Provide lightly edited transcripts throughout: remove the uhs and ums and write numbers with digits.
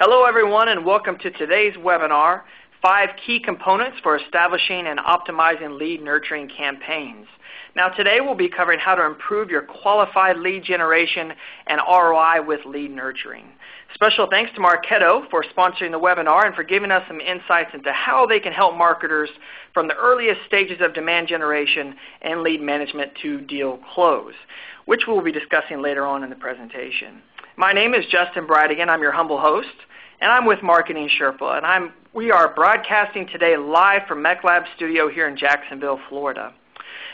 Hello everyone and welcome to today's webinar, 5 Key Components for Establishing and Optimizing Lead Nurturing Campaigns. Now today we'll be covering how to improve your qualified lead generation and ROI with lead nurturing. Special thanks to Marketo for sponsoring the webinar and for giving us some insights into how they can help marketers from the earliest stages of demand generation and lead management to deal close, which we'll be discussing later on in the presentation. My name is Justin Brightigan. I'm your humble host, and I'm with Marketing Sherpa, and we are broadcasting today live from MECLab Studio here in Jacksonville, Florida.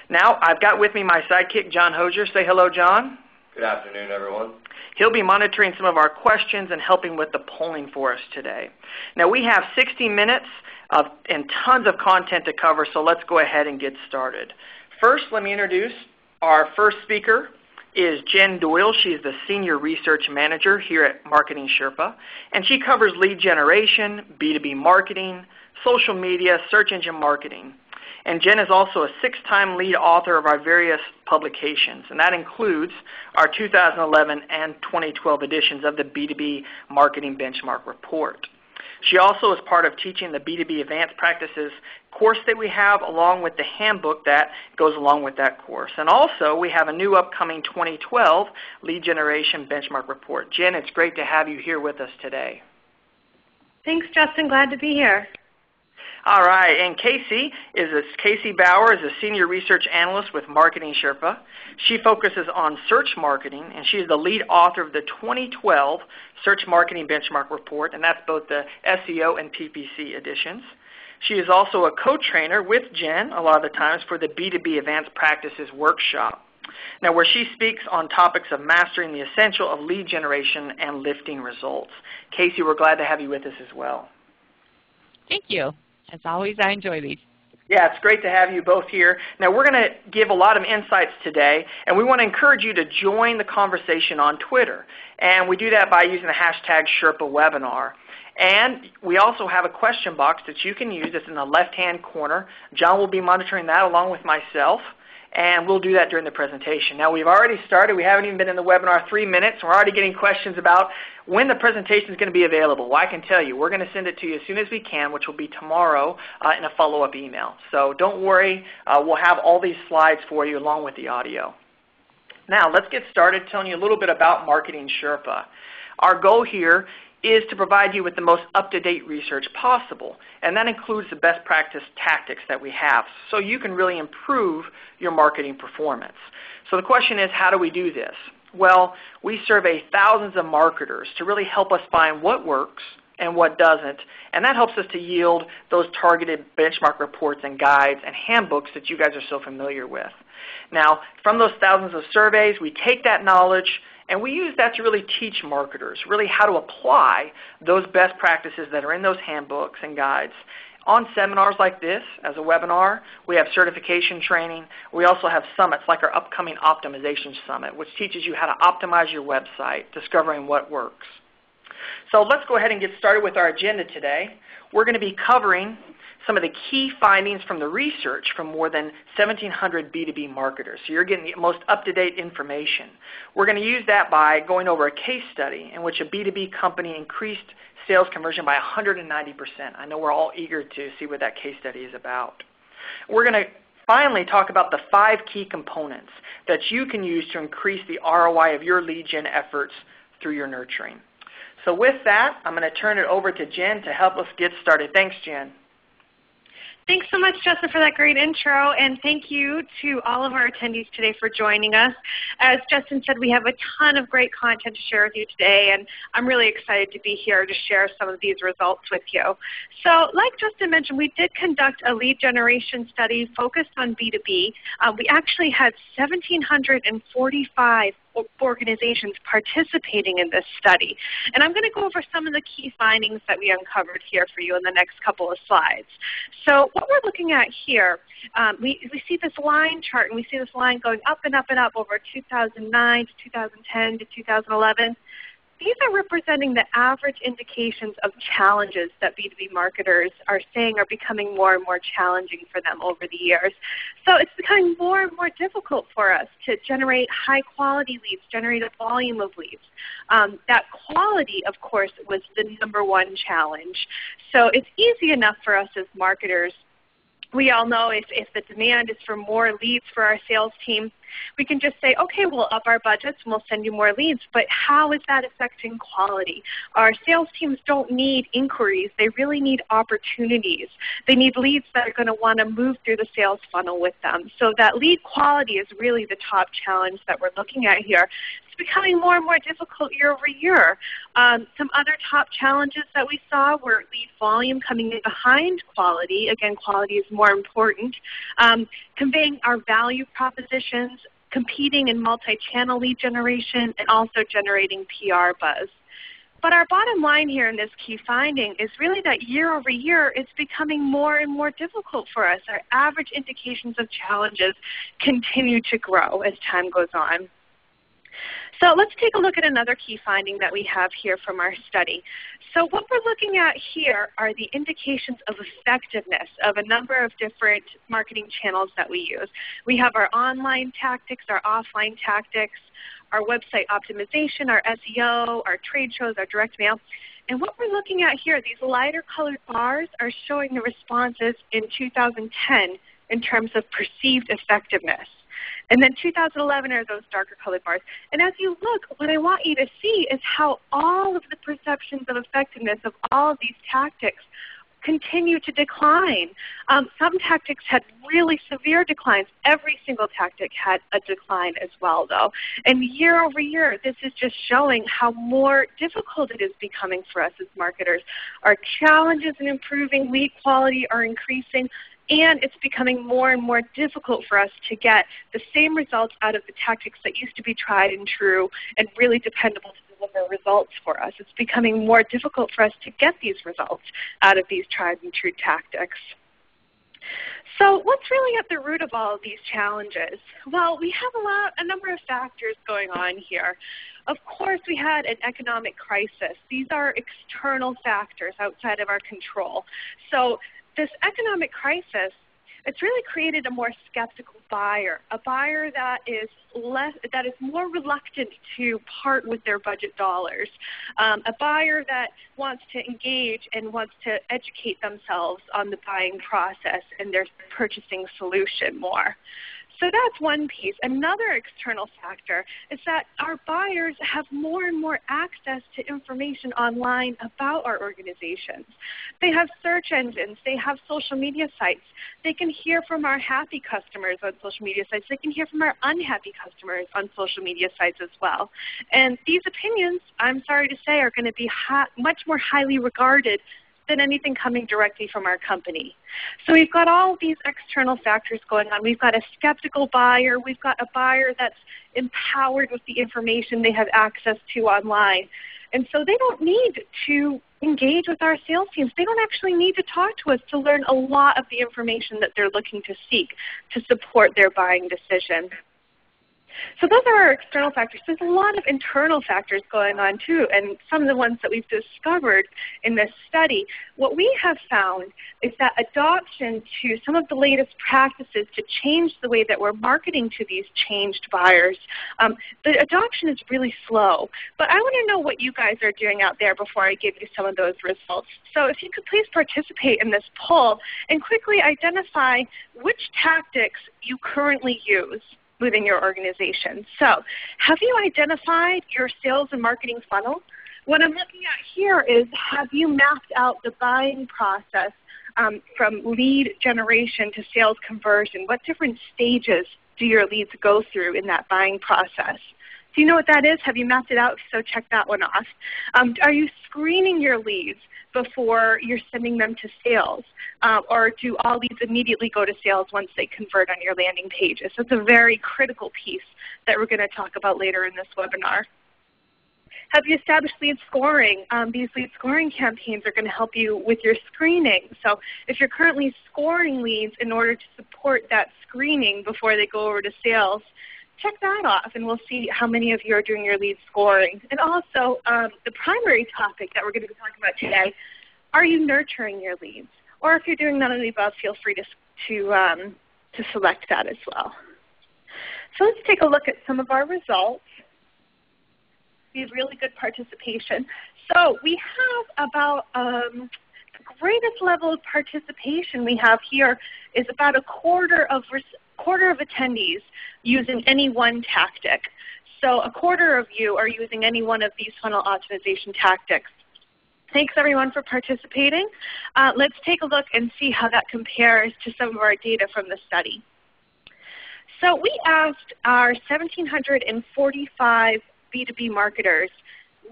Now, I've got with me my sidekick, John Hosier. Say hello, John. Good afternoon, everyone. He'll be monitoring some of our questions and helping with the polling for us today. Now, we have 60 minutes and tons of content to cover, so let's go ahead and get started. First, let me introduce our first speaker. Is Jen Doyle. She's the Senior Research Manager here at Marketing Sherpa, and she covers lead generation, B2B marketing, social media, search engine marketing. And Jen is also a 6-time lead author of our various publications, and that includes our 2011 and 2012 editions of the B2B Marketing Benchmark Report. She also is part of teaching the B2B Advanced Practices course that we have, along with the handbook that goes along with that course. And also, we have a new upcoming 2012 Lead Generation Benchmark Report. Jen, it's great to have you here with us today. Thanks, Justin. Glad to be here. All right, and Casey Bauer is a Senior Research Analyst with Marketing Sherpa. She focuses on search marketing, and she's the lead author of the 2012 Search Marketing Benchmark Report, and that's both the SEO and PPC editions. She is also a co-trainer with Jen a lot of the times for the B2B Advanced Practices Workshop, now where she speaks on topics of mastering the essential of lead generation and lifting results. Casey, we're glad to have you with us as well. Thank you. As always, I enjoy these. Yeah, it's great to have you both here. Now, we're going to give a lot of insights today, and we want to encourage you to join the conversation on Twitter. And we do that by using the hashtag SherpaWebinar. And we also have a question box that you can use. It's in the left-hand corner. John will be monitoring that along with myself, and we'll do that during the presentation. Now, we've already started. We haven't even been in the webinar 3 minutes. We're already getting questions about when the presentation is going to be available. Well, I can tell you, we're going to send it to you as soon as we can, which will be tomorrow in a follow-up email. So don't worry. We'll have all these slides for you along with the audio. Now, let's get started telling you a little bit about Marketing Sherpa. Our goal here is to provide you with the most up-to-date research possible, and that includes the best practice tactics that we have, so you can really improve your marketing performance. So the question is, how do we do this? Well, we survey thousands of marketers to really help us find what works and what doesn't, and that helps us to yield those targeted benchmark reports and guides and handbooks that you guys are so familiar with. Now, from those thousands of surveys, we take that knowledge and we use that to really teach marketers really how to apply those best practices that are in those handbooks and guides on seminars like this as a webinar. We have certification training. We also have summits like our upcoming Optimization Summit, which teaches you how to optimize your website, discovering what works. So let's go ahead and get started with our agenda today. We're going to be covering some of the key findings from the research from more than 1,700 B2B marketers. So you're getting the most up-to-date information. We're going to use that by going over a case study in which a B2B company increased sales conversion by 190%. I know we're all eager to see what that case study is about. We're going to finally talk about the 5 key components that you can use to increase the ROI of your lead gen efforts through your nurturing. So with that, I'm going to turn it over to Jen to help us get started. Thanks, Jen. Thanks so much, Justin, for that great intro, and thank you to all of our attendees today for joining us. As Justin said, we have a ton of great content to share with you today, and I'm really excited to be here to share some of these results with you. So like Justin mentioned, we did conduct a lead generation study focused on B2B. We actually had 1,745 organizations participating in this study. And I'm going to go over some of the key findings that we uncovered here for you in the next couple of slides. So what we're looking at here, we see this line chart, and we see this line going up and up and up over 2009 to 2010 to 2011. these are representing the average indications of challenges that B2B marketers are saying are becoming more and more challenging for them over the years. So it's becoming more and more difficult for us to generate high-quality leads, generate a volume of leads. That quality, of course, was the #1 challenge. So it's easy enough for us as marketers. We all know if the demand is for more leads for our sales team, we can just say, okay, we'll up our budgets and we'll send you more leads. But how is that affecting quality? Our sales teams don't need inquiries. They really need opportunities. They need leads that are going to want to move through the sales funnel with them. So that lead quality is really the top challenge that we're looking at here. It's becoming more and more difficult year over year. Some other top challenges that we saw were lead volume coming in behind quality. Again, quality is more important. Conveying our value propositions, competing in multi-channel lead generation, and also generating PR buzz. But our bottom line here in this key finding is really that year over year it's becoming more and more difficult for us. Our average indications of challenges continue to grow as time goes on. So let's take a look at another key finding that we have here from our study. So what we're looking at here are the indications of effectiveness of a number of different marketing channels that we use. We have our online tactics, our offline tactics, our website optimization, our SEO, our trade shows, our direct mail. And what we're looking at here, these lighter colored bars are showing the responses in 2010 in terms of perceived effectiveness. And then 2011 are those darker colored bars. And as you look, what I want you to see is how all of the perceptions of effectiveness of all of these tactics continue to decline. Some tactics had really severe declines. Every single tactic had a decline as well, though. And year over year, this is just showing how more difficult it is becoming for us as marketers. Our challenges in improving lead quality are increasing, and it's becoming more and more difficult for us to get the same results out of the tactics that used to be tried and true and really dependable to deliver results for us. It's becoming more difficult for us to get these results out of these tried and true tactics. So what's really at the root of all of these challenges? Well, we have a number of factors going on here. Of course, we had an economic crisis. These are external factors outside of our control. So this economic crisis, it's really created a more skeptical buyer, a buyer that is more reluctant to part with their budget dollars, a buyer that wants to engage and wants to educate themselves on the buying process and their purchasing solution more. So that's one piece. Another external factor is that our buyers have more and more access to information online about our organizations. They have search engines. They have social media sites. They can hear from our happy customers on social media sites. They can hear from our unhappy customers on social media sites as well. And these opinions, I'm sorry to say, are going to be much more highly regarded than anything coming directly from our company. So we've got all of these external factors going on. We've got a skeptical buyer. We've got a buyer that's empowered with the information they have access to online. And so they don't need to engage with our sales teams. They don't actually need to talk to us to learn a lot of the information that they're looking to seek to support their buying decision. So those are our external factors. There's a lot of internal factors going on too, and some of the ones that we've discovered in this study. What we have found is that adoption to some of the latest practices to change the way that we're marketing to these changed buyers, the adoption is really slow. But I want to know what you guys are doing out there before I give you some of those results. So if you could please participate in this poll and quickly identify which tactics you currently use within your organization. So have you identified your sales and marketing funnel? What I'm looking at here is, have you mapped out the buying process from lead generation to sales conversion? What different stages do your leads go through in that buying process? Do you know what that is? Have you mapped it out? So check that one off. Are you screening your leads before you're sending them to sales? Or do all leads immediately go to sales once they convert on your landing pages? That's a very critical piece that we're going to talk about later in this webinar. Have you established lead scoring? These lead scoring campaigns are going to help you with your screening. So if you're currently scoring leads in order to support that screening before they go over to sales, check that off, and we'll see how many of you are doing your lead scoring. And also, the primary topic that we're going to be talking about today, are you nurturing your leads? Or if you're doing none of the above, feel free to select that as well. So let's take a look at some of our results. We have really good participation. So we have about the greatest level of participation we have here is about a quarter of attendees using any one tactic. So a quarter of you are using any one of these funnel optimization tactics. Thanks everyone for participating. Let's take a look and see how that compares to some of our data from the study. So we asked our 1,745 B2B marketers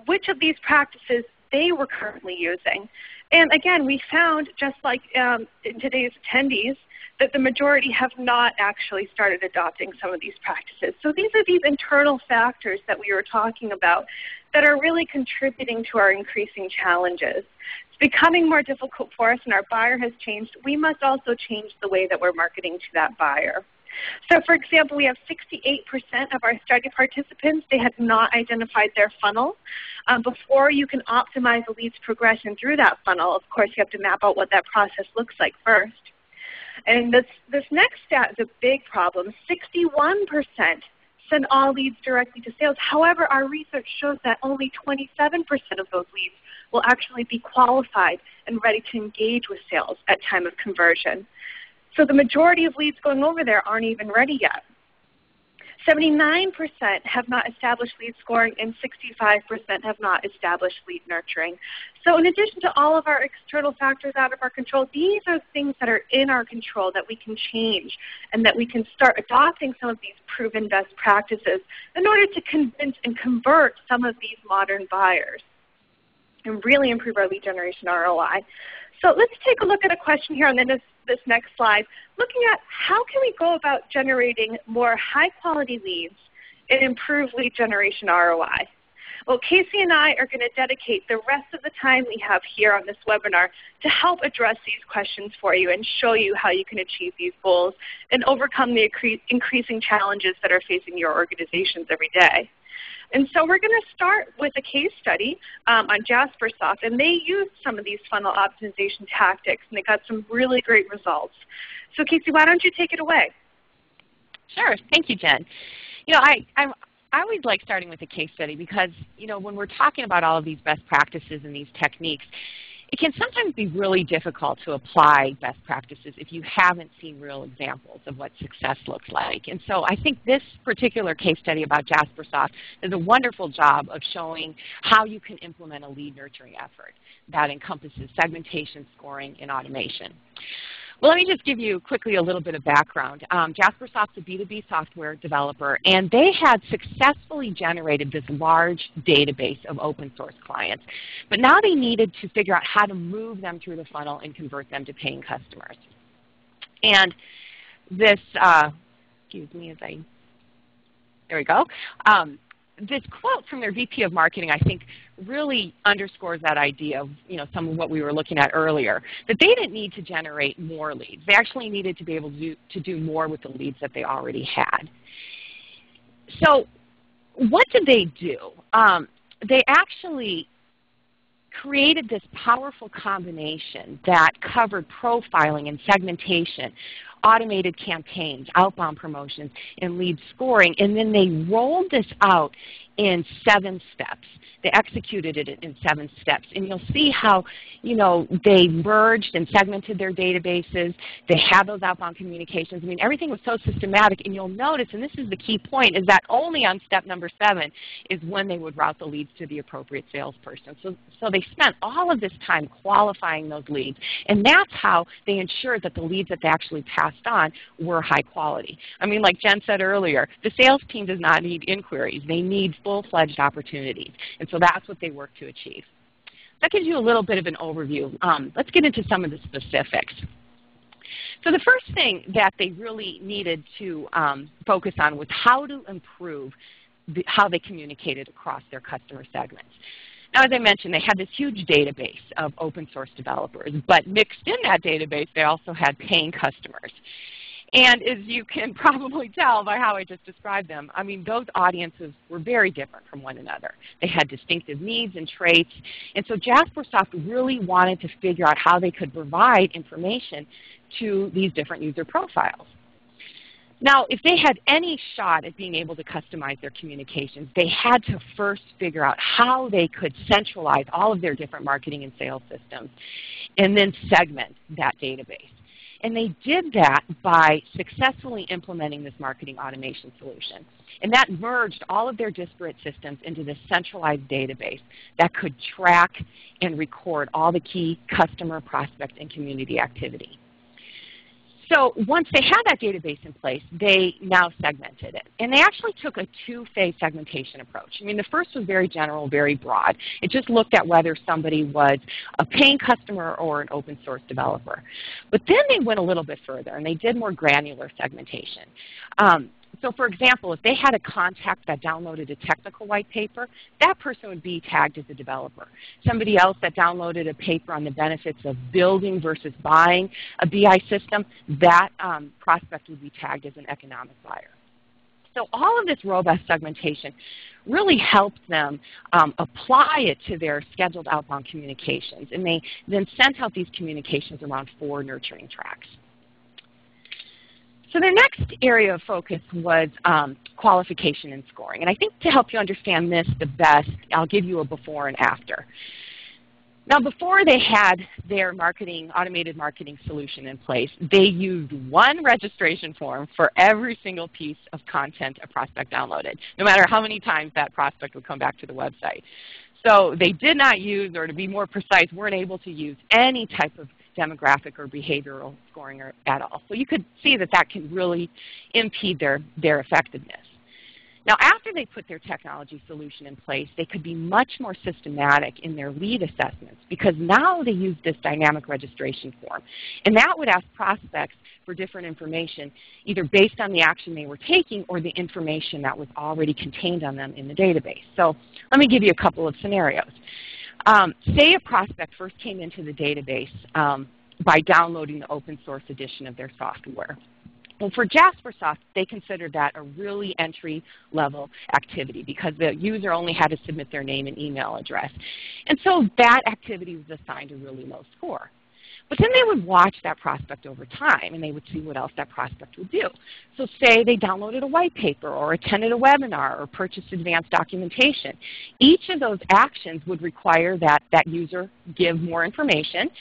which of these practices they were currently using. And again, we found, just like in today's attendees, that the majority have not actually started adopting some of these practices. So these are these internal factors that we were talking about that are really contributing to our increasing challenges. It's becoming more difficult for us, and our buyer has changed. We must also change the way that we're marketing to that buyer. So for example, we have 68% of our study participants, they had not identified their funnel. Before you can optimize a lead's progression through that funnel, of course you have to map out what that process looks like first. And this next stat is a big problem. 61% send all leads directly to sales. However, our research shows that only 27% of those leads will actually be qualified and ready to engage with sales at time of conversion. So the majority of leads going over there aren't even ready yet. 79% have not established lead scoring, and 65% have not established lead nurturing. So in addition to all of our external factors out of our control, these are things that are in our control that we can change and that we can start adopting some of these proven best practices in order to convince and convert some of these modern buyers and really improve our lead generation ROI. So let's take a look at a question here on this next slide, looking at how can we go about generating more high-quality leads and improve lead generation ROI. Well, Casey and I are going to dedicate the rest of the time we have here on this webinar to help address these questions for you and show you how you can achieve these goals and overcome the increasing challenges that are facing your organizations every day. And so we're going to start with a case study on Jaspersoft, and they used some of these funnel optimization tactics, and they got some really great results. So Casey, why don't you take it away? Sure. Thank you, Jen. You know, I always like starting with a case study because, you know, when we're talking about all of these best practices and these techniques, it can sometimes be really difficult to apply best practices if you haven't seen real examples of what success looks like. And so I think this particular case study about Jaspersoft does a wonderful job of showing how you can implement a lead nurturing effort that encompasses segmentation, scoring, and automation. Well, let me just give you quickly a little bit of background. Jaspersoft's a B2B software developer, and they had successfully generated this large database of open source clients. But now they needed to figure out how to move them through the funnel and convert them to paying customers. And this, excuse me as I, there we go. This quote from their VP of Marketing, I think, really underscores that idea of, you know, some of what we were looking at earlier, that they didn't need to generate more leads. They actually needed to be able to do more with the leads that they already had. So what did they do? They actually created this powerful combination that covered profiling and segmentation, automated campaigns, outbound promotions, and lead scoring, and then they rolled this out in 7 steps. They executed it in 7 steps, and you'll see how, you know, they merged and segmented their databases. They had those outbound communications. I mean, everything was so systematic, and you'll notice, and this is the key point, is that only on step number 7 is when they would route the leads to the appropriate salesperson. So they spent all of this time qualifying those leads, and that's how they ensured that the leads that they actually passed on were high quality. I mean, like Jen said earlier, the sales team does not need inquiries. They need full-fledged opportunities, and so that's what they work to achieve. That gives you a little bit of an overview. Let's get into some of the specifics. So the first thing that they really needed to focus on was how to improve how they communicated across their customer segments. Now, as I mentioned, they had this huge database of open source developers, but mixed in that database, they also had paying customers. And as you can probably tell by how I just described them, I mean, those audiences were very different from one another. They had distinctive needs and traits. And so Jaspersoft really wanted to figure out how they could provide information to these different user profiles. Now, if they had any shot at being able to customize their communications, they had to first figure out how they could centralize all of their different marketing and sales systems and then segment that database. And they did that by successfully implementing this marketing automation solution. And that merged all of their disparate systems into this centralized database that could track and record all the key customer, prospect, and community activity. So once they had that database in place, they now segmented it. And they actually took a two-phase segmentation approach. I mean, the first was very general, very broad. It just looked at whether somebody was a paying customer or an open source developer. But then they went a little bit further, and they did more granular segmentation. So for example, if they had a contact that downloaded a technical white paper, that person would be tagged as a developer. Somebody else that downloaded a paper on the benefits of building versus buying a BI system, that prospect would be tagged as an economic buyer. So all of this robust segmentation really helped them apply it to their scheduled outbound communications. And they then sent out these communications around 4 nurturing tracks. So their next area of focus was qualification and scoring. And I think to help you understand this the best, I'll give you a before and after. Now, before they had their automated marketing solution in place, they used one registration form for every single piece of content a prospect downloaded, no matter how many times that prospect would come back to the website. So they did not use, or to be more precise, weren't able to use any type of demographic or behavioral scoring at all. So you could see that that can really impede their effectiveness. Now, after they put their technology solution in place, they could be much more systematic in their lead assessments because now they use this dynamic registration form. And that would ask prospects for different information, either based on the action they were taking or the information that was already contained on them in the database. So let me give you a couple of scenarios. Say a prospect first came into the database by downloading the open source edition of their software. Well, for Jaspersoft, they considered that a really entry-level activity because the user only had to submit their name and email address. And so that activity was assigned a really low score. But then they would watch that prospect over time, and they would see what else that prospect would do. So say they downloaded a white paper or attended a webinar or purchased advanced documentation. Each of those actions would require that that user give more information.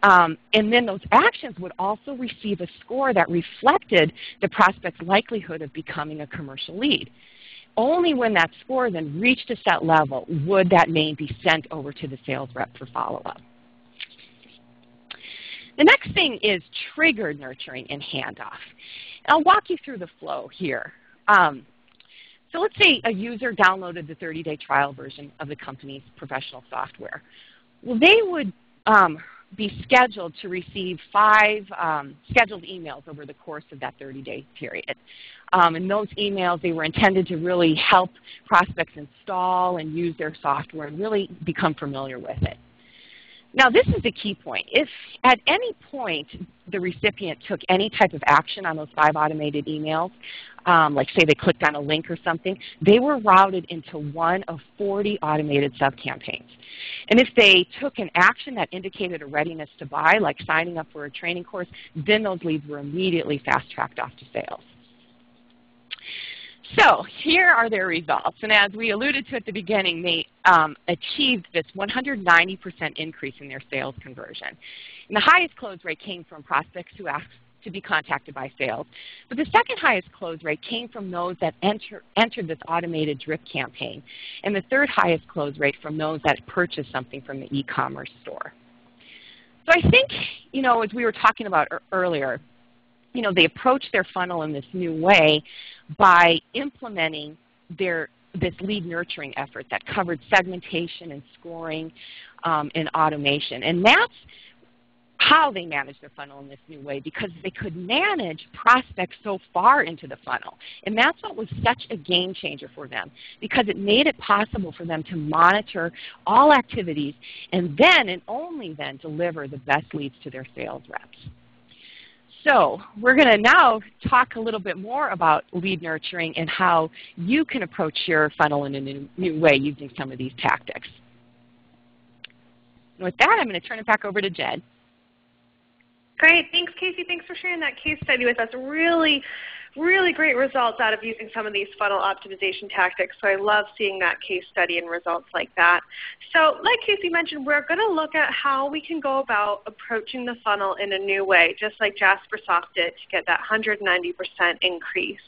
And then those actions would also receive a score that reflected the prospect's likelihood of becoming a commercial lead. Only when that score then reached a set level would that name be sent over to the sales rep for follow-up. The next thing is triggered nurturing and handoff. And I'll walk you through the flow here. So let's say a user downloaded the 30-day trial version of the company's professional software. Well, they would be scheduled to receive 5 scheduled emails over the course of that 30-day period. And those emails, they were intended to really help prospects install and use their software and really become familiar with it. Now, this is the key point. If at any point the recipient took any type of action on those 5 automated emails, like say they clicked on a link or something, they were routed into one of 40 automated sub-campaigns. And if they took an action that indicated a readiness to buy, like signing up for a training course, then those leads were immediately fast-tracked off to sales. So here are their results. And as we alluded to at the beginning, they achieved this 190% increase in their sales conversion. And the highest close rate came from prospects who asked to be contacted by sales. But the second highest close rate came from those that entered this automated drip campaign. And the third highest close rate from those that purchased something from the e-commerce store. So I think, you know, as we were talking about earlier, you know, they approached their funnel in this new way by implementing this lead nurturing effort that covered segmentation and scoring and automation. And that's how they managed their funnel in this new way, because they could manage prospects so far into the funnel. And that's what was such a game changer for them, because it made it possible for them to monitor all activities and then and only then deliver the best leads to their sales reps. So we're going to now talk a little bit more about lead nurturing and how you can approach your funnel in a new way using some of these tactics. And with that, I'm going to turn it back over to Jen. Great. Thanks, Casey. Thanks for sharing that case study with us. Really, really great results out of using some of these funnel optimization tactics. So I love seeing that case study and results like that. So like Casey mentioned, we're going to look at how we can go about approaching the funnel in a new way, just like Jaspersoft did to get that 190% increase.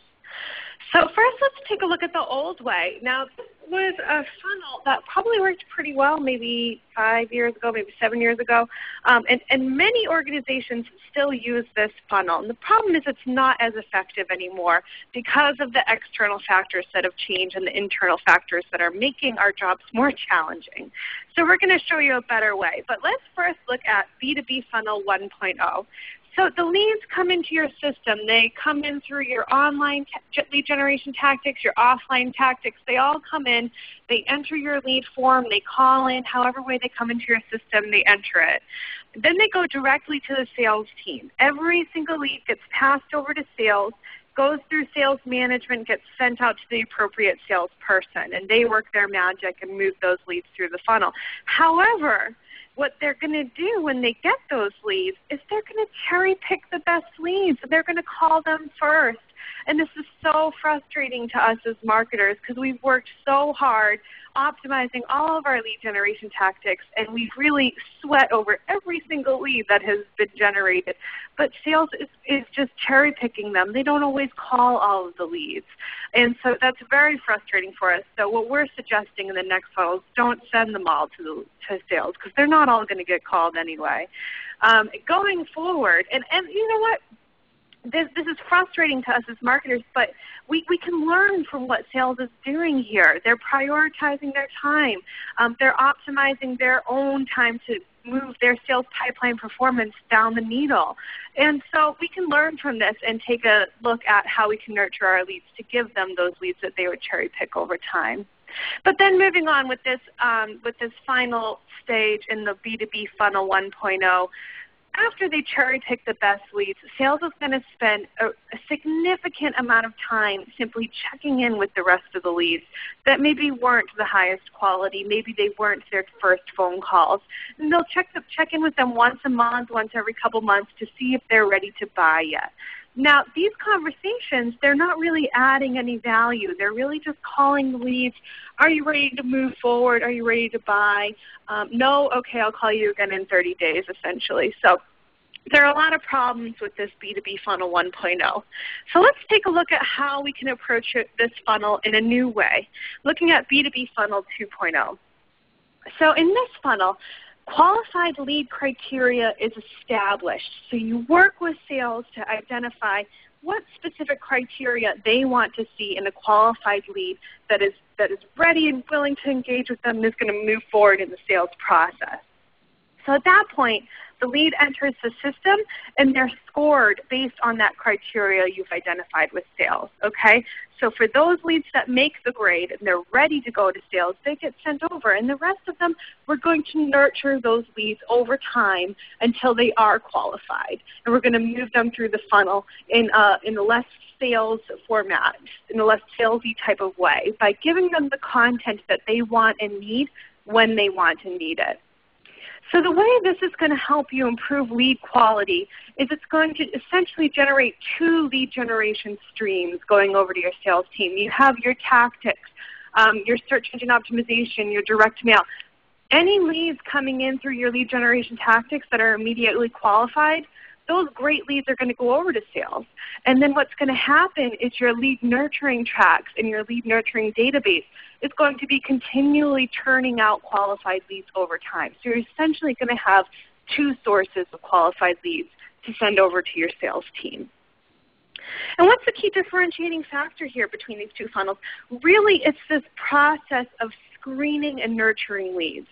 So first, let's take a look at the old way. Now, this was a funnel that probably worked pretty well maybe 5 years ago, maybe 7 years ago, and many organizations still use this funnel. And the problem is it's not as effective anymore because of the external factors that have changed and the internal factors that are making our jobs more challenging. So we're going to show you a better way. But let's first look at B2B Funnel 1.0. So the leads come into your system. They come in through your online lead generation tactics, your offline tactics. They all come in. They enter your lead form. They call in. However way they come into your system, they enter it. Then they go directly to the sales team. Every single lead gets passed over to sales, goes through sales management, gets sent out to the appropriate salesperson, and they work their magic and move those leads through the funnel. However, what they're going to do when they get those leads is they're going to cherry pick the best leads. They're going to call them first. And this is so frustrating to us as marketers because we've worked so hard optimizing all of our lead generation tactics, and we've really sweat over every single lead that has been generated. But sales is just cherry picking them. They don't always call all of the leads. And so that's very frustrating for us. So what we're suggesting in the next funnel is don't send them all to sales because they're not all going to get called anyway. Going forward, and you know what? This is frustrating to us as marketers, but we can learn from what sales is doing here. They're prioritizing their time. They're optimizing their own time to move their sales pipeline performance down the needle. And so we can learn from this and take a look at how we can nurture our leads to give them those leads that they would cherry pick over time. But then moving on with this final stage in the B2B Funnel 1.0, after they cherry pick the best leads, sales is going to spend a significant amount of time simply checking in with the rest of the leads that maybe weren't the highest quality, maybe they weren't their first phone calls. And they'll check in with them once a month, once every couple months to see if they're ready to buy yet. Now, these conversations, they're not really adding any value. They're really just calling the leads. Are you ready to move forward? Are you ready to buy? No? Okay, I'll call you again in 30 days, essentially. So there are a lot of problems with this B2B Funnel 1.0. So let's take a look at how we can approach this funnel in a new way, looking at B2B Funnel 2.0. So in this funnel, qualified lead criteria is established. So you work with sales to identify what specific criteria they want to see in a qualified lead that is ready and willing to engage with them and is going to move forward in the sales process. So at that point, the lead enters the system, and they're scored based on that criteria you've identified with sales, okay? So for those leads that make the grade and they're ready to go to sales, they get sent over. And the rest of them, we're going to nurture those leads over time until they are qualified. And we're going to move them through the funnel in a less sales format, in a less salesy type of way, by giving them the content that they want and need when they want and need it. So the way this is going to help you improve lead quality is it's going to essentially generate two lead generation streams going over to your sales team. You have your tactics, your search engine optimization, your direct mail. Any leads coming in through your lead generation tactics that are immediately qualified, those great leads are going to go over to sales. And then what's going to happen is your lead nurturing tracks and your lead nurturing database is going to be continually churning out qualified leads over time. So you're essentially going to have two sources of qualified leads to send over to your sales team. And what's the key differentiating factor here between these two funnels? Really, it's this process of screening and nurturing leads.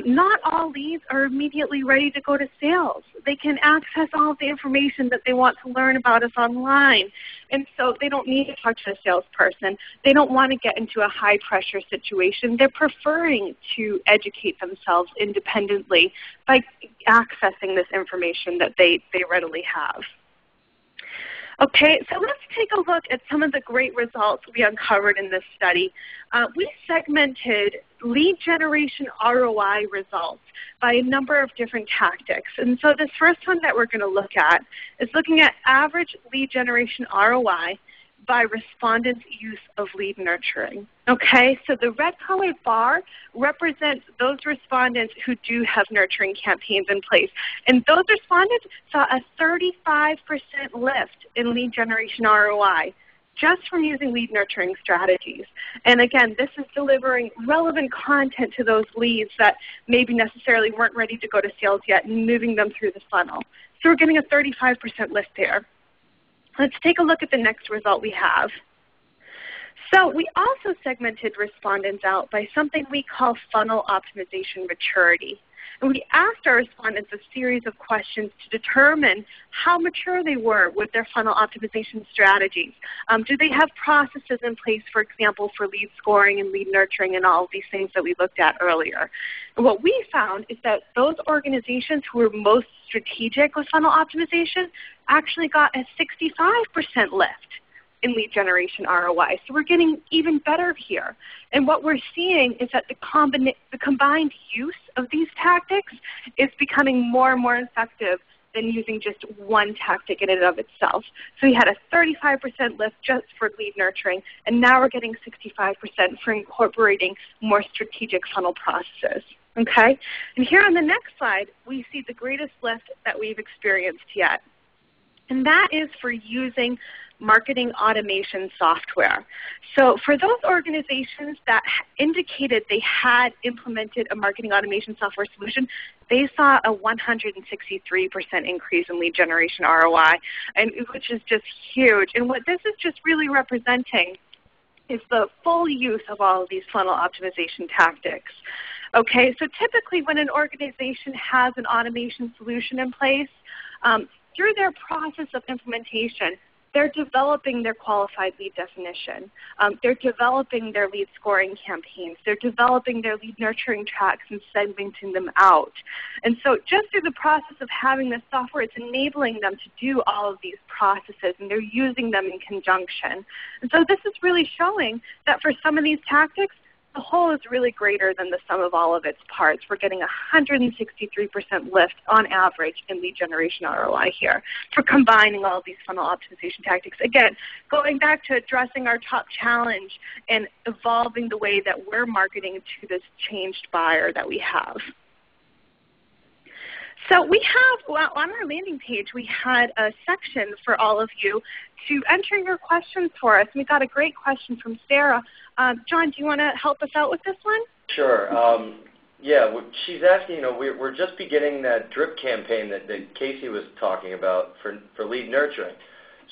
Not all leads are immediately ready to go to sales. They can access all of the information that they want to learn about us online. And so they don't need to talk to a salesperson. They don't want to get into a high-pressure situation. They're preferring to educate themselves independently by accessing this information that they readily have. Okay, so let's take a look at some of the great results we uncovered in this study. We segmented lead generation ROI results by a number of different tactics. And so this first one that we're going to look at is looking at average lead generation ROI by respondents' use of lead nurturing. Okay, so the red colored bar represents those respondents who do have nurturing campaigns in place. And those respondents saw a 35% lift in lead generation ROI just from using lead nurturing strategies. And again, this is delivering relevant content to those leads that maybe necessarily weren't ready to go to sales yet and moving them through the funnel. So we're getting a 35% lift there. Let's take a look at the next result we have. So we also segmented respondents out by something we call funnel optimization maturity. And we asked our respondents a series of questions to determine how mature they were with their funnel optimization strategies. Do they have processes in place, for example, for lead scoring and lead nurturing and all of these things that we looked at earlier? And what we found is that those organizations who were most strategic with funnel optimization actually got a 65% lift in lead generation ROI. So we're getting even better here. And what we're seeing is that the combined use of these tactics is becoming more and more effective than using just one tactic in and of itself. So we had a 35% lift just for lead nurturing, and now we're getting 65% for incorporating more strategic funnel processes. Okay? And here on the next slide, we see the greatest lift that we've experienced yet. And that is for using marketing automation software. So for those organizations that indicated they had implemented a marketing automation software solution, they saw a 163% increase in lead generation ROI, which is just huge. And what this is just really representing is the full use of all of these funnel optimization tactics. Okay, so typically when an organization has an automation solution in place, through their process of implementation, they're developing their qualified lead definition. They're developing their lead scoring campaigns. They're developing their lead nurturing tracks and segmenting them out. And so just through the process of having this software, it's enabling them to do all of these processes, and they're using them in conjunction. And so this is really showing that for some of these tactics, the whole is really greater than the sum of all of its parts. We're getting 163% lift on average in lead generation ROI here for combining all of these funnel optimization tactics. Again, going back to addressing our top challenge and evolving the way that we're marketing to this changed buyer that we have. So we have, well, on our landing page, we had a section for all of you to enter your questions for us. We got a great question from Sarah. John, do you want to help us out with this one? Sure. Yeah, she's asking, we're just beginning that drip campaign that Casey was talking about for lead nurturing.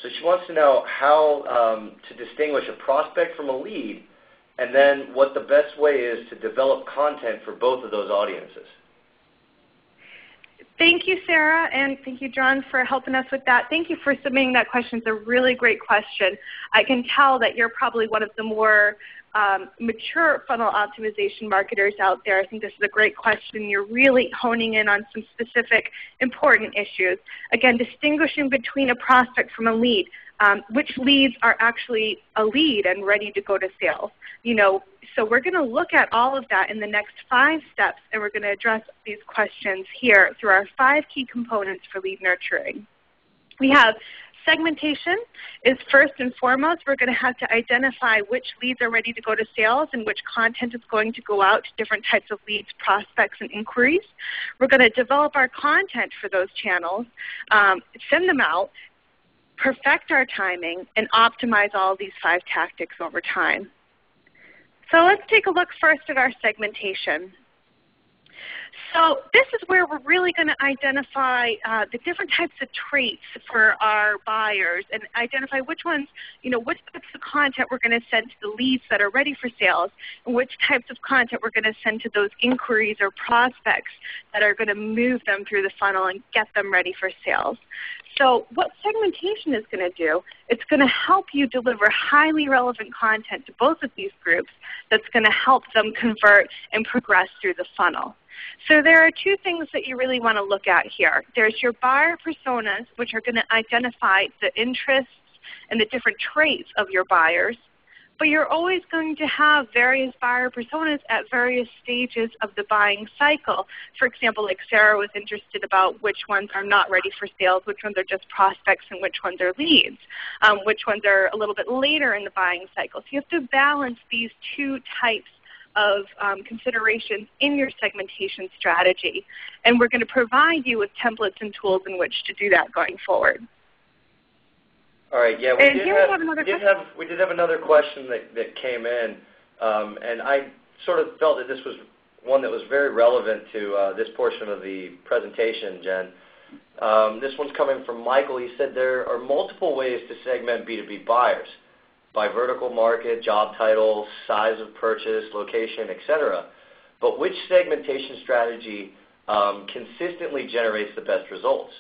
So she wants to know how to distinguish a prospect from a lead, and then what the best way is to develop content for both of those audiences. Thank you, Sarah, and thank you, John, for helping us with that. Thank you for submitting that question. It's a really great question. I can tell that you're probably one of the more mature funnel optimization marketers out there. I think this is a great question. You're really honing in on some specific important issues. Again, distinguishing between a prospect from a lead. Which leads are actually a lead and ready to go to sales. So we're going to look at all of that in the next 5 steps, and we're going to address these questions here through our 5 key components for lead nurturing. We have segmentation is first and foremost. We're going to have to identify which leads are ready to go to sales and which content is going to go out to different types of leads, prospects, and inquiries. We're going to develop our content for those channels, send them out, perfect our timing, and optimize all of these 5 tactics over time. So let's take a look first at our segmentation. So this is where we're really going to identify the different types of traits for our buyers and identify which ones, which types of content we're going to send to the leads that are ready for sales and which types of content we're going to send to those inquiries or prospects that are going to move them through the funnel and get them ready for sales. So what segmentation is going to do, it's going to help you deliver highly relevant content to both of these groups that's going to help them convert and progress through the funnel. So there are 2 things that you really want to look at here. There's your buyer personas, which are going to identify the interests and the different traits of your buyers. But you're always going to have various buyer personas at various stages of the buying cycle. For example, like Sarah was interested about which ones are not ready for sales, which ones are just prospects, and which ones are leads, which ones are a little bit later in the buying cycle. So you have to balance these two types of considerations in your segmentation strategy. And we're going to provide you with templates and tools in which to do that going forward. All right, yeah, we did have another question that came in, and I sort of felt that this was one that was very relevant to this portion of the presentation, Jen. This one's coming from Michael. He said there are multiple ways to segment B2B buyers by vertical market, job title, size of purchase, location, etc. But which segmentation strategy consistently generates the best results?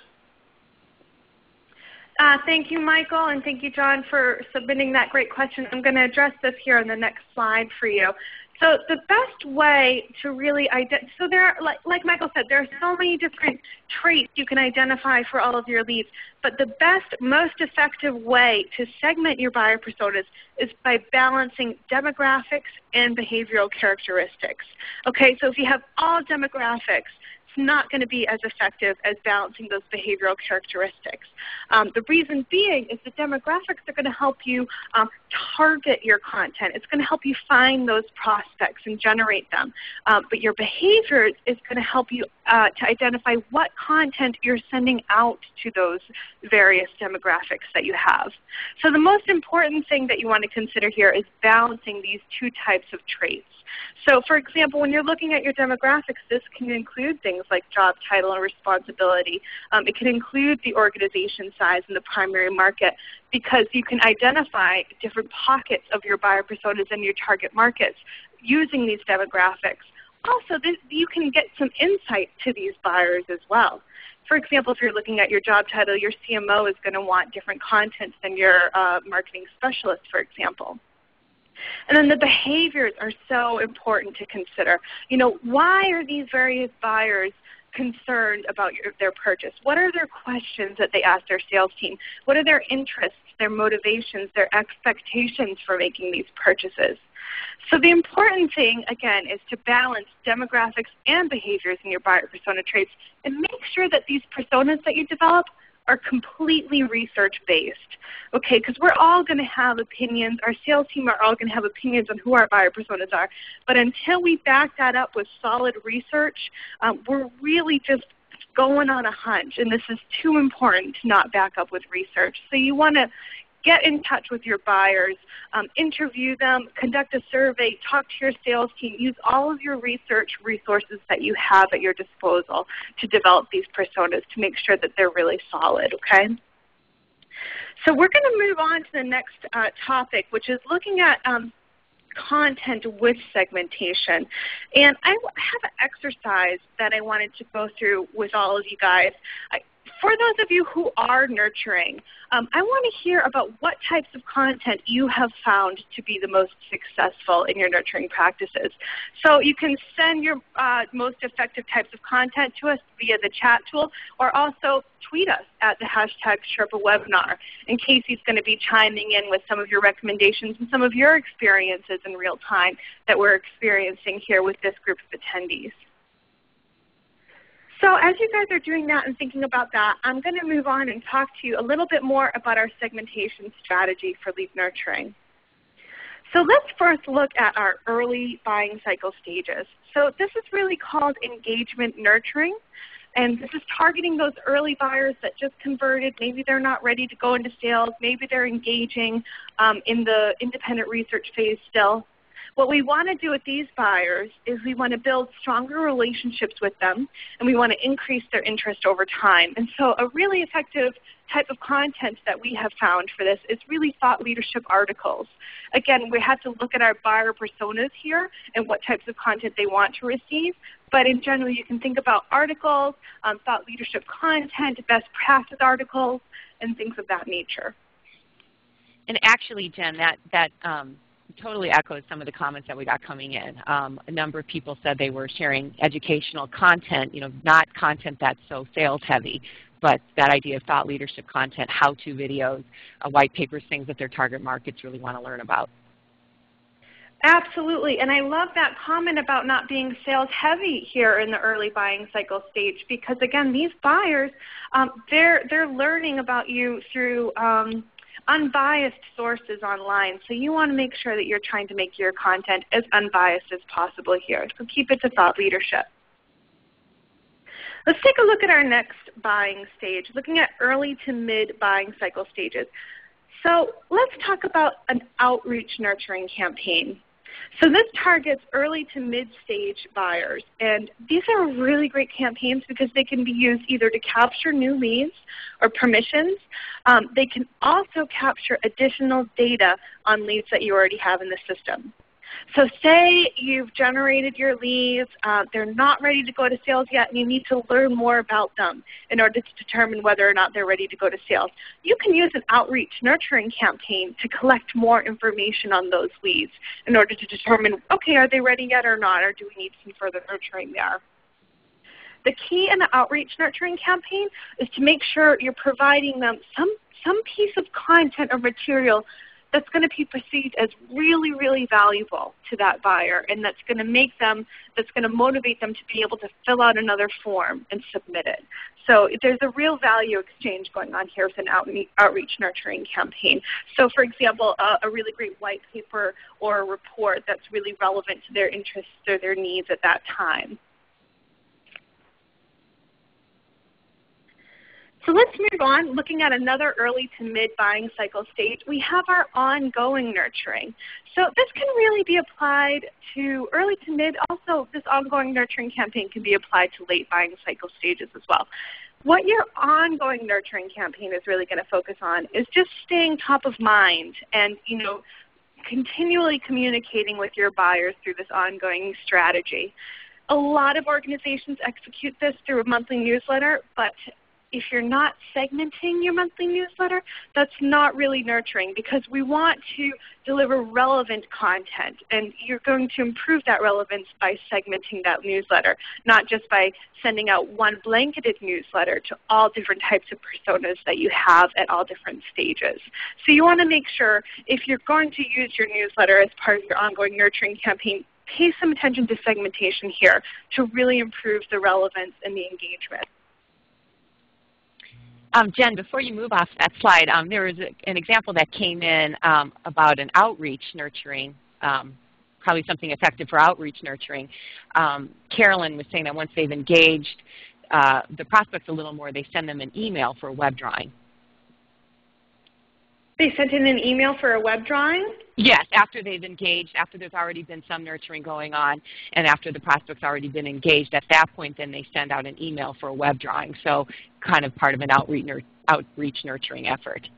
Thank you, Michael, and thank you, John, for submitting that great question. I'm going to address this here on the next slide for you. So the best way to really so there are, like Michael said, there are so many different traits you can identify for all of your leads, but the best, most effective way to segment your buyer personas is by balancing demographics and behavioral characteristics. Okay, so if you have all demographics, it's not going to be as effective as balancing those behavioral characteristics. The reason being is the demographics are going to help you target your content. It's going to help you find those prospects and generate them. But your behavior is going to help you to identify what content you're sending out to those various demographics that you have. So the most important thing that you want to consider here is balancing these two types of traits. So for example, when you're looking at your demographics, this can include things like job title and responsibility. It can include the organization size and the primary market, because you can identify different pockets of your buyer personas and your target markets using these demographics. Also, you can get some insight to these buyers as well. For example, if you're looking at your job title, your CMO is going to want different content than your marketing specialist, for example. And then the behaviors are so important to consider. You know, why are these various buyers concerned about their purchase? What are their questions that they ask their sales team? What are their interests, their motivations, their expectations for making these purchases? So the important thing, again, is to balance demographics and behaviors in your buyer persona traits and make sure that these personas that you develop are completely research-based, okay? Because we're all going to have opinions. Our sales team are all going to have opinions on who our buyer personas are. But until we back that up with solid research, we're really just going on a hunch, and this is too important to not back up with research. So you want to get in touch with your buyers, interview them, conduct a survey, talk to your sales team, use all of your research resources that you have at your disposal to develop these personas to make sure that they're really solid, okay? So we're going to move on to the next topic, which is looking at content with segmentation. And I have an exercise that I wanted to go through with all of you guys. For those of you who are nurturing, I want to hear about what types of content you have found to be the most successful in your nurturing practices. So you can send your most effective types of content to us via the chat tool, or also tweet us at the hashtag #SherpaWebinar. And Casey's going to be chiming in with some of your recommendations and some of your experiences in real time that we're experiencing here with this group of attendees. So as you guys are doing that and thinking about that, I'm going to move on and talk to you a little bit more about our segmentation strategy for lead nurturing. So let's first look at our early buying cycle stages. So this is really called engagement nurturing. And this is targeting those early buyers that just converted. Maybe they're not ready to go into sales. Maybe they're engaging in the independent research phase still. What we want to do with these buyers is we want to build stronger relationships with them, and we want to increase their interest over time. And so a really effective type of content that we have found for this is really thought leadership articles. Again, we have to look at our buyer personas here and what types of content they want to receive. But in general, you can think about articles, thought leadership content, best practice articles, and things of that nature. And actually, Jen, totally echoes some of the comments that we got coming in. A number of people said they were sharing educational content, not content that's so sales heavy, but that idea of thought leadership content, how-to videos, white papers, things that their target markets really want to learn about. Absolutely, and I love that comment about not being sales heavy here in the early buying cycle stage, because again, these buyers, they're learning about you through unbiased sources online. So you want to make sure that you're trying to make your content as unbiased as possible here. So keep it to thought leadership. Let's take a look at our next buying stage, looking at early to mid buying cycle stages. So let's talk about an outreach nurturing campaign. So this targets early to mid-stage buyers, and these are really great campaigns because they can be used either to capture new leads or permissions. They can also capture additional data on leads that you already have in the system. So say you've generated your leads, they're not ready to go to sales yet, and you need to learn more about them in order to determine whether or not they're ready to go to sales. You can use an outreach nurturing campaign to collect more information on those leads in order to determine, okay, are they ready yet or not, or do we need some further nurturing there? The key in the outreach nurturing campaign is to make sure you're providing them some piece of content or material that's going to be perceived as really, really valuable to that buyer, and that's going to motivate them to be able to fill out another form and submit it. So there's a real value exchange going on here with an outreach nurturing campaign. So for example, a really great white paper or a report that's really relevant to their interests or their needs at that time. So let's move on, looking at another early to mid buying cycle stage. We have our ongoing nurturing. So this can really be applied to early to mid. Also, this ongoing nurturing campaign can be applied to late buying cycle stages as well. What your ongoing nurturing campaign is really going to focus on is just staying top of mind and, continually communicating with your buyers through this ongoing strategy. A lot of organizations execute this through a monthly newsletter, but if you're not segmenting your monthly newsletter, that's not really nurturing, because we want to deliver relevant content, and you're going to improve that relevance by segmenting that newsletter, not just by sending out one blanketed newsletter to all different types of personas that you have at all different stages. So you want to make sure, if you're going to use your newsletter as part of your ongoing nurturing campaign, pay some attention to segmentation here to really improve the relevance and the engagement. Jen, before you move off that slide, there was an example that came in about an outreach nurturing, probably something effective for outreach nurturing. Carolyn was saying that once they've engaged the prospects a little more, they send them an email for a web drawing. They sent in an email for a web drawing? Yes, after they've engaged, after there's already been some nurturing going on, and after the prospect's already been engaged, at that point then they send out an email for a web drawing, so kind of part of an outreach nurturing effort.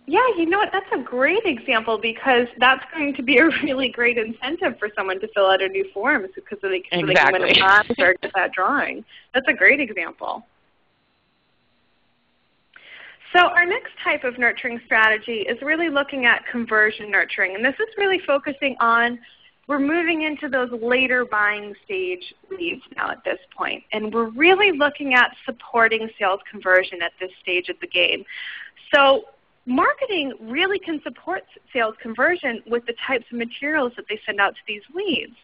Yeah, you know what, that's a great example, because that's going to be a really great incentive for someone to fill out a new form because they can win a prize or get that drawing. That's a great example. So our next type of nurturing strategy is really looking at conversion nurturing. And this is really focusing on, we're moving into those later buying stage leads now at this point. And we're really looking at supporting sales conversion at this stage of the game. So marketing really can support sales conversion with the types of materials that they send out to these leads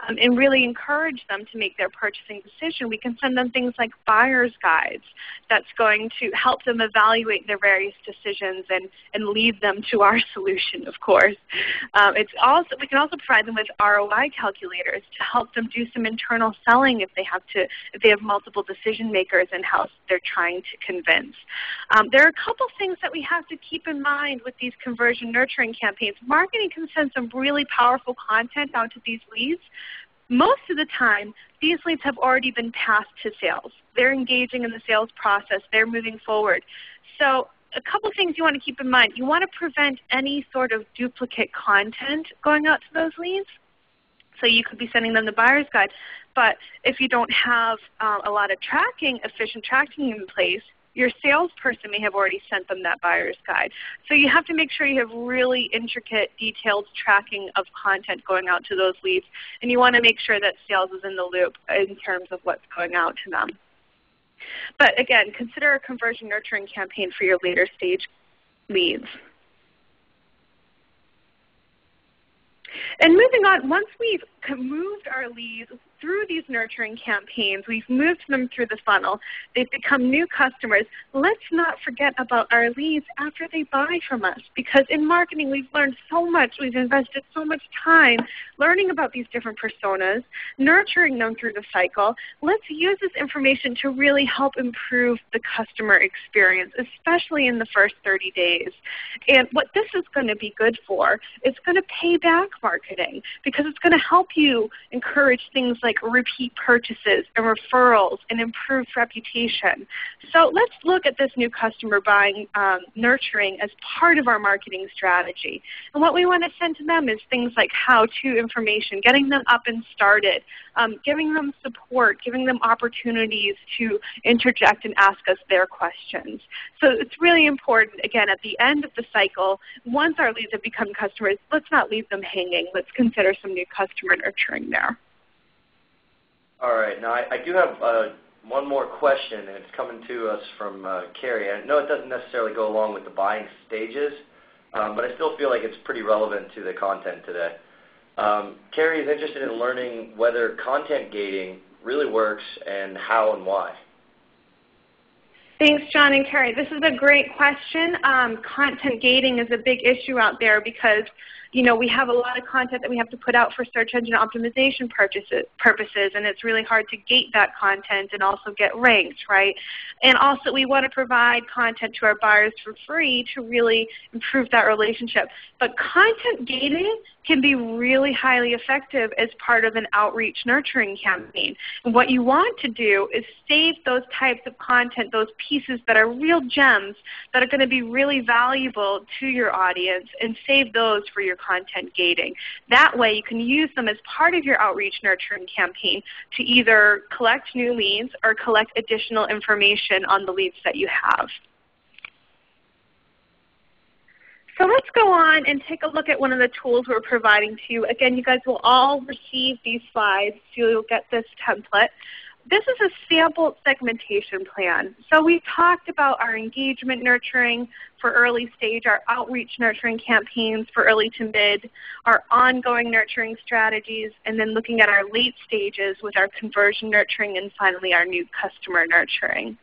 and really encourage them to make their purchasing decision. We can send them things like buyer's guides that's going to help them evaluate their various decisions and lead them to our solution, of course. We can also provide them with ROI calculators to help them do some internal selling if they have multiple decision makers in-house they're trying to convince. There are a couple things that we have to keep in mind with these conversion nurturing campaigns. Marketing can send some really powerful content out to these leads. Most of the time, these leads have already been passed to sales. They're engaging in the sales process. They're moving forward. So a couple things you want to keep in mind. You want to prevent any sort of duplicate content going out to those leads. So you could be sending them the buyer's guide, but if you don't have a lot of efficient tracking in place, Your salesperson may have already sent them that buyer's guide. So you have to make sure you have really intricate, detailed tracking of content going out to those leads, and you want to make sure that sales is in the loop in terms of what's going out to them. But again, consider a conversion nurturing campaign for your later stage leads. And moving on, once we've moved our leads through these nurturing campaigns, we've moved them through the funnel, they've become new customers, let's not forget about our leads after they buy from us, because in marketing we've learned so much, we've invested so much time learning about these different personas, nurturing them through the cycle. Let's use this information to really help improve the customer experience, especially in the first 30 days. And what this is going to be good for, it's going to pay back marketing, because it's going to help you encourage things like repeat purchases and referrals and improved reputation. So let's look at this new customer buying nurturing as part of our marketing strategy. And what we want to send to them is things like how-to information, getting them up and started, giving them support, giving them opportunities to interject and ask us their questions. So it's really important, again, at the end of the cycle, once our leads have become customers, let's not leave them hanging. Let's consider some new customer nurturing there. All right. Now, I do have one more question, and it's coming to us from Carrie. I know it doesn't necessarily go along with the buying stages, but I still feel like it's pretty relevant to the content today. Carrie is interested in learning whether content gating really works and how and why. Thanks, John and Carrie. This is a great question. Content gating is a big issue out there because we have a lot of content that we have to put out for search engine optimization purposes, and it's really hard to gate that content and also get ranked, right? And also we want to provide content to our buyers for free to really improve that relationship. But content gating can be really highly effective as part of an outreach nurturing campaign. And what you want to do is save those types of content, those pieces that are real gems that are going to be really valuable to your audience, and save those for your content gating. That way you can use them as part of your outreach nurturing campaign to either collect new leads or collect additional information on the leads that you have. So let's go on and take a look at one of the tools we're providing to you. Again, you guys will all receive these slides, so you'll get this template. This is a sample segmentation plan. So we talked about our engagement nurturing for early stage, our outreach nurturing campaigns for early to mid, our ongoing nurturing strategies, and then looking at our late stages with our conversion nurturing, and finally our new customer nurturing.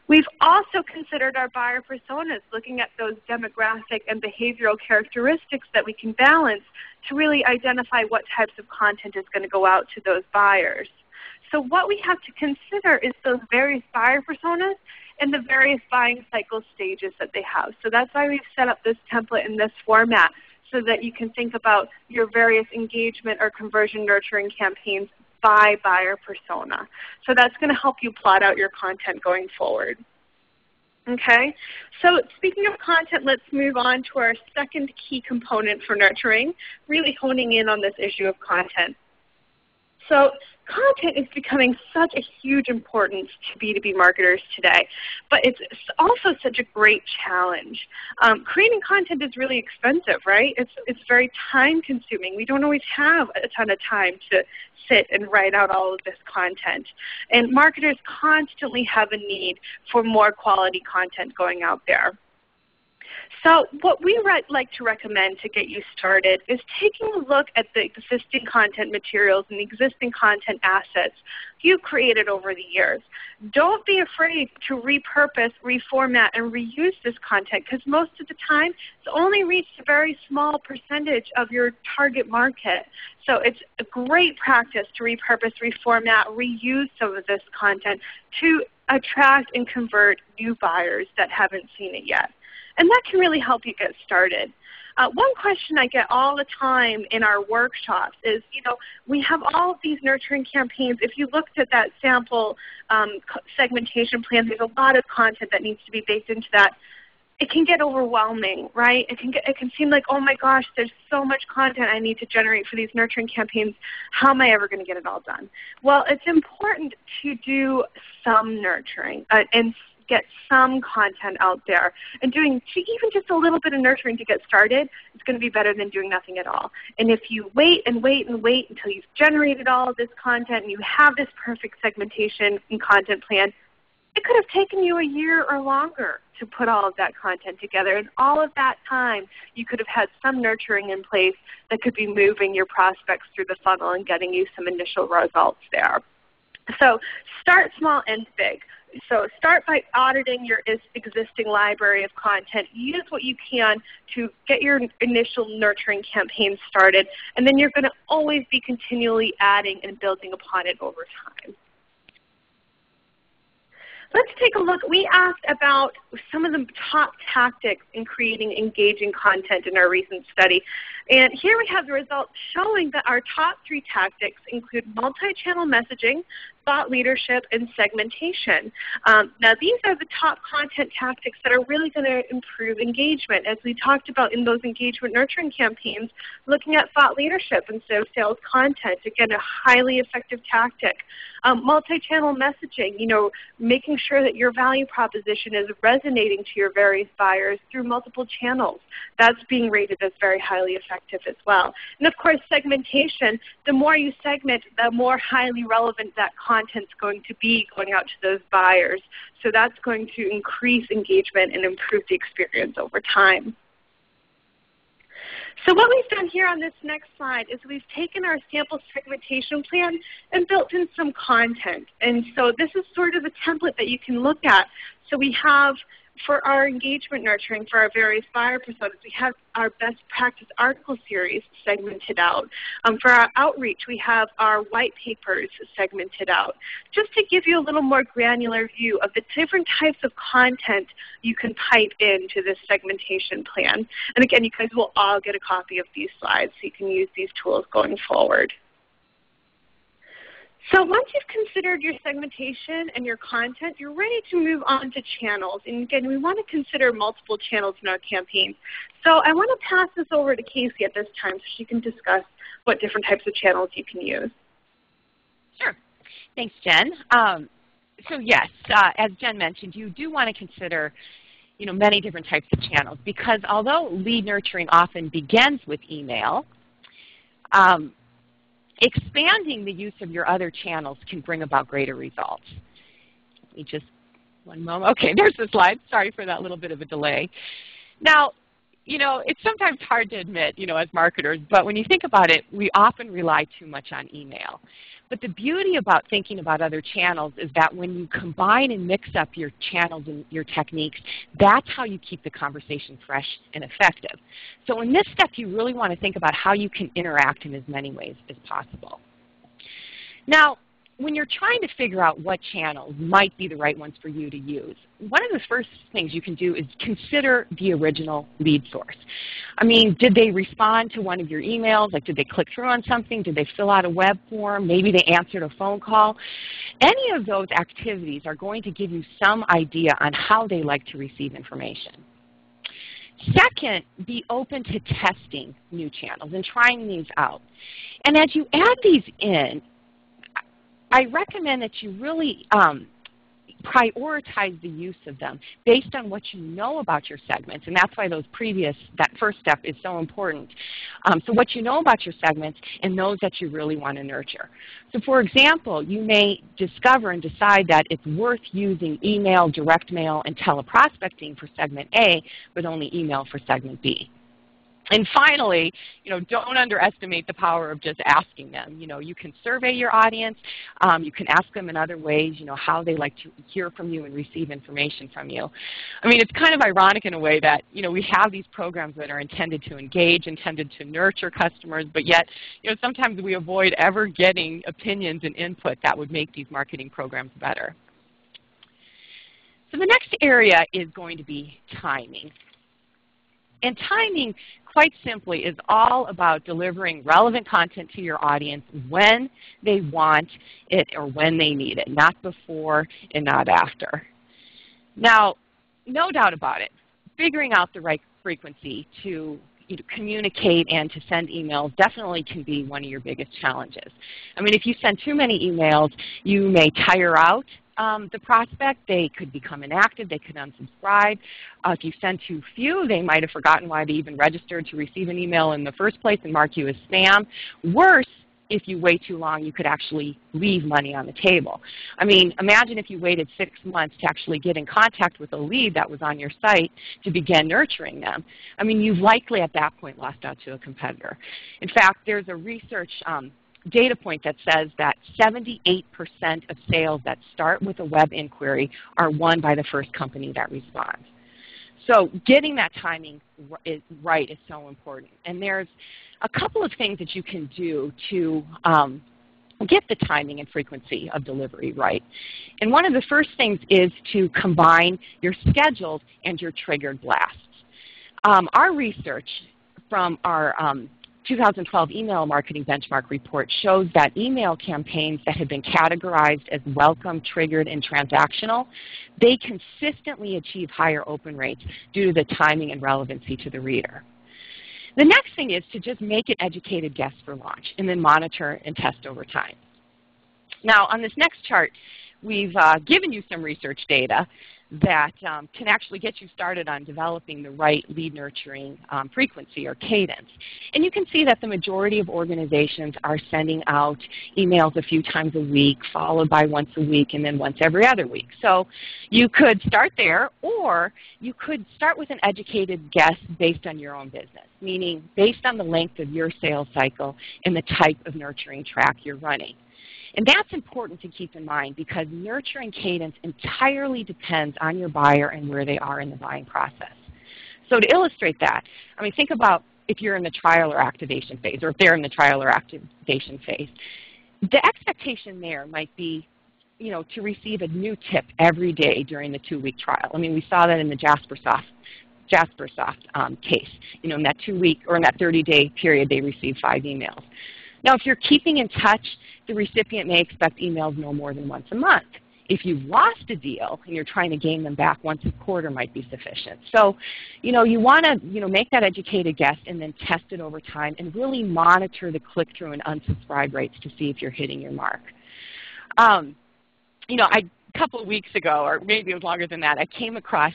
We've also considered our buyer personas, looking at those demographic and behavioral characteristics that we can balance to really identify what types of content is going to go out to those buyers. So what we have to consider is those various buyer personas and the various buying cycle stages that they have. So that's why we've set up this template in this format, so that you can think about your various engagement or conversion nurturing campaigns by buyer persona. So that's going to help you plot out your content going forward. Okay, so speaking of content, let's move on to our second key component for nurturing, really honing in on this issue of content. So content is becoming such a huge importance to B2B marketers today, but it's also such a great challenge. Creating content is really expensive, right? It's very time consuming. We don't always have a ton of time to sit and write out all of this content. And marketers constantly have a need for more quality content going out there. So what we like to recommend to get you started is taking a look at the existing content materials and the existing content assets you've created over the years. Don't be afraid to repurpose, reformat, and reuse this content, because most of the time it's only reached a very small percentage of your target market. So it's a great practice to repurpose, reformat, reuse some of this content to attract and convert new buyers that haven't seen it yet. And that can really help you get started. One question I get all the time in our workshops is, we have all of these nurturing campaigns. If you looked at that sample segmentation plan, there's a lot of content that needs to be baked into that. It can get overwhelming, right? It can seem like, oh my gosh, there's so much content I need to generate for these nurturing campaigns. How am I ever going to get it all done? Well, it's important to do some nurturing and get some content out there. And doing even just a little bit of nurturing to get started is going to be better than doing nothing at all. And if you wait and wait and wait until you've generated all of this content and you have this perfect segmentation and content plan, it could have taken you a year or longer to put all of that content together. And all of that time, you could have had some nurturing in place that could be moving your prospects through the funnel and getting you some initial results there. So start small, end big. So start by auditing your existing library of content. Use what you can to get your initial nurturing campaign started, and then you're going to always be continually adding and building upon it over time. Let's take a look. We asked about some of the top tactics in creating engaging content in our recent study. And here we have the results showing that our top 3 tactics include multi-channel messaging, thought leadership, and segmentation. Now these are the top content tactics that are really going to improve engagement. As we talked about in those engagement nurturing campaigns, looking at thought leadership instead of sales content, again, a highly effective tactic. Multi-channel messaging, making sure that your value proposition is resonating to your various buyers through multiple channels. That's being rated as very highly effective as well. And of course, segmentation, the more you segment, the more highly relevant that content's going to be going out to those buyers. So that's going to increase engagement and improve the experience over time. So what we've done here on this next slide is we've taken our sample segmentation plan and built in some content. And so this is sort of a template that you can look at. So we have, for our engagement nurturing for our various buyer personas, we have our best practice article series segmented out. For our outreach, we have our white papers segmented out, just to give you a little more granular view of the different types of content you can pipe into this segmentation plan. And again, you guys will all get a copy of these slides so you can use these tools going forward. So once you've considered your segmentation and your content, you're ready to move on to channels. And again, we want to consider multiple channels in our campaigns. So I want to pass this over to Casey at this time so she can discuss what different types of channels you can use. Sure. Thanks, Jen. So yes, as Jen mentioned, you do want to consider many different types of channels, because although lead nurturing often begins with email, expanding the use of your other channels can bring about greater results. Let me just, one moment. Okay, there's the slide. Sorry for that little bit of a delay. Now, it's sometimes hard to admit, as marketers, but when you think about it, we often rely too much on email. But the beauty about thinking about other channels is that when you combine and mix up your channels and your techniques, that's how you keep the conversation fresh and effective. So in this step, you really want to think about how you can interact in as many ways as possible. Now, when you're trying to figure out what channels might be the right ones for you to use, one of the first things you can do is consider the original lead source. I mean, did they respond to one of your emails? Like, did they click through on something? Did they fill out a web form? Maybe they answered a phone call. Any of those activities are going to give you some idea on how they like to receive information. Second, be open to testing new channels and trying these out. And as you add these in, I recommend that you really prioritize the use of them based on what you know about your segments, and that's why that first step is so important. So what you know about your segments and those that you really want to nurture. So for example, you may discover and decide that it's worth using email, direct mail, and teleprospecting for segment A, but only email for segment B. And finally, don't underestimate the power of just asking them. You can survey your audience. You can ask them in other ways, how they like to hear from you and receive information from you. I mean, it's kind of ironic in a way that, we have these programs that are intended to engage, intended to nurture customers, but yet, sometimes we avoid ever getting opinions and input that would make these marketing programs better. So the next area is going to be timing. And timing, quite simply, is all about delivering relevant content to your audience when they want it or when they need it, not before and not after. Now, no doubt about it, figuring out the right frequency to communicate and to send emails definitely can be one of your biggest challenges. I mean, if you send too many emails, you may tire out the prospect, they could become inactive, they could unsubscribe. If you send too few, they might have forgotten why they even registered to receive an email in the first place and mark you as spam. Worse, if you wait too long, you could actually leave money on the table. I mean, imagine if you waited 6 months to actually get in contact with a lead that was on your site to begin nurturing them. I mean, you've likely at that point lost out to a competitor. In fact, there's a research data point that says that 78% of sales that start with a web inquiry are won by the first company that responds. So getting that timing right is so important. And there's a couple of things that you can do to get the timing and frequency of delivery right. And one of the first things is to combine your scheduled and your triggered blasts. Our research from our 2012 email marketing benchmark report shows that email campaigns that have been categorized as welcome, triggered, and transactional, they consistently achieve higher open rates due to the timing and relevancy to the reader. The next thing is to just make an educated guess for launch and then monitor and test over time. Now, on this next chart, we've given you some research data that can actually get you started on developing the right lead nurturing frequency or cadence. And you can see that the majority of organizations are sending out emails a few times a week, followed by once a week, and then once every other week. So you could start there, or you could start with an educated guess based on your own business, meaning based on the length of your sales cycle and the type of nurturing track you're running. And that's important to keep in mind because nurturing cadence entirely depends on your buyer and where they are in the buying process. So to illustrate that, I mean, think about if you're in the trial or activation phase, or if they're in the trial or activation phase. The expectation there might be, you know, to receive a new tip every day during the 2-week trial. I mean, we saw that in the Jaspersoft case. You know, in that 2-week or in that 30-day period, they received 5 emails. Now, if you're keeping in touch, the recipient may expect emails no more than once a month. If you've lost a deal and you're trying to gain them back, once a quarter might be sufficient. So, you know, you want to, you know, make that educated guess and then test it over time and really monitor the click-through and unsubscribe rates to see if you're hitting your mark. You know, a couple of weeks ago, or maybe it was longer than that, I came across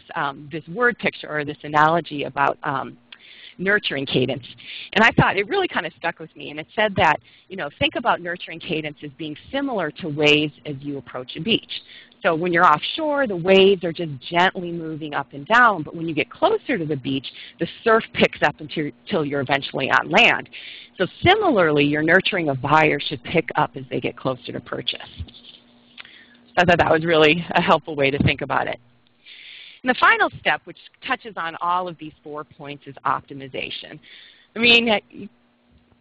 this word picture or this analogy about nurturing cadence. And I thought it really kind of stuck with me. And it said that, you know, think about nurturing cadence as being similar to waves as you approach a beach. So when you're offshore, the waves are just gently moving up and down. But when you get closer to the beach, the surf picks up until you're eventually on land. So similarly, your nurturing of buyers should pick up as they get closer to purchase. So I thought that was really a helpful way to think about it. And the final step, which touches on all of these 4 points, is optimization. I mean,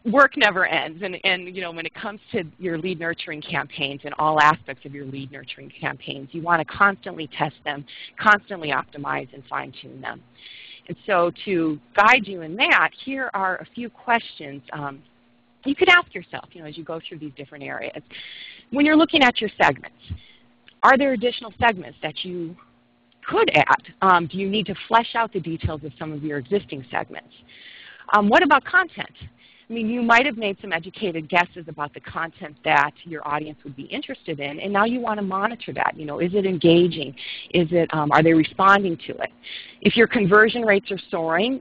work never ends. And you know, when it comes to your lead nurturing campaigns and all aspects of your lead nurturing campaigns, you want to constantly test them, constantly optimize and fine-tune them. And so to guide you in that, here are a few questions you could ask yourself, you know, as you go through these different areas. When you're looking at your segments, are there additional segments that you could add? Do you need to flesh out the details of some of your existing segments? What about content? I mean, you might have made some educated guesses about the content that your audience would be interested in, and now you want to monitor that. You know, is it engaging? Is it, are they responding to it? If your conversion rates are soaring,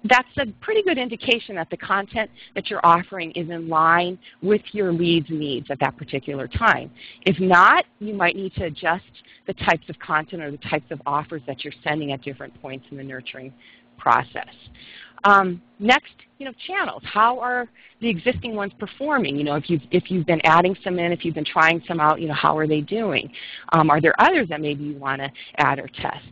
that's a pretty good indication that the content that you're offering is in line with your lead's needs at that particular time. If not, you might need to adjust the types of content or the types of offers that you're sending at different points in the nurturing process. Next, you know, channels. How are the existing ones performing? You know, if you've been adding some in, if you've been trying some out, you know, how are they doing? Are there others that maybe you want to add or test?